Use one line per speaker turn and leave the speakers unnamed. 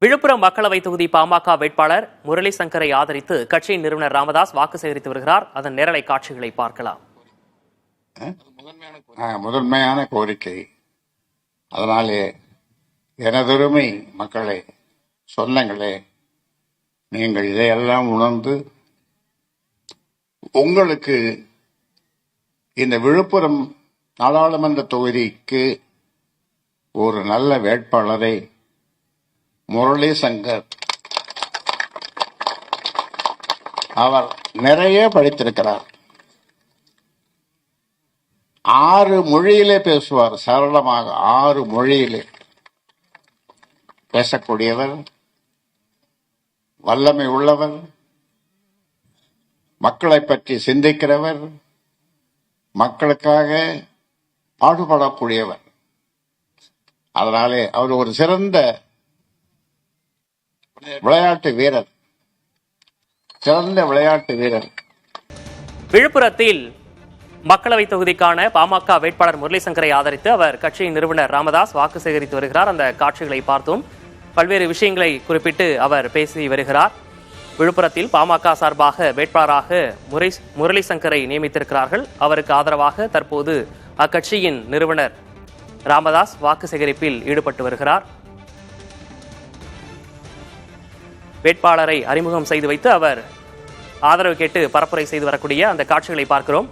விழுப்புரம் மக்களவை தொகுதி பாமக வேட்பாளர் முரளி சங்கரை ஆதரித்து கட்சியின் நிறுவனர் ராமதாஸ் வாக்கு சேகரித்து வருகிறார். அதன் நேரலை காட்சிகளை பார்க்கலாம்.
முதன்மையான கோரிக்கை. அதனாலே எனதொருமை மக்களே, சொந்தங்களே, நீங்கள் இதையெல்லாம் உணர்ந்து உங்களுக்கு இந்த விழுப்புரம் நாடாளுமன்ற தொகுதிக்கு ஒரு நல்ல வேட்பாளரை முரளி சங்கர், அவர் நிறைய படித்திருக்கிறார். 6 மொழியிலே பேசுவார். சரளமாக 6 மொழியிலே பேசக்கூடியவர், வல்லமை உள்ளவர், மக்களை பற்றி சிந்திக்கிறவர், மக்களுக்காக பாடுபடக்கூடியவர். அதனாலே அவர் ஒரு சிறந்த விளையாட்டு வீரர்.
விழுப்புரத்தில் மக்களவை தொகுதிக்கான பாமக வேட்பாளர் முரளி சங்கரை ஆதரித்து அவர் கட்சியின் நிறுவனர் ராமதாஸ் வாக்கு சேகரித்து வருகிறார். அந்த காட்சிகளை பார்த்தோம். பல்வேறு விஷயங்களை குறிப்பிட்டு அவர் பேசி வருகிறார். விழுப்புரத்தில் பாமக சார்பாக வேட்பாளராக முரளி சங்கரை நியமித்திருக்கிறார்கள். அவருக்கு ஆதரவாக தற்போது அக்கட்சியின் நிறுவனர் ராமதாஸ் வாக்கு சேகரிப்பில் ஈடுபட்டு வருகிறார். வேட்பாளரை அறிமுகம் செய்து வைத்து அவர் ஆதரவு கேட்டு பரப்புரை செய்து வரக்கூடிய அந்த காட்சிகளை பார்க்கிறோம்.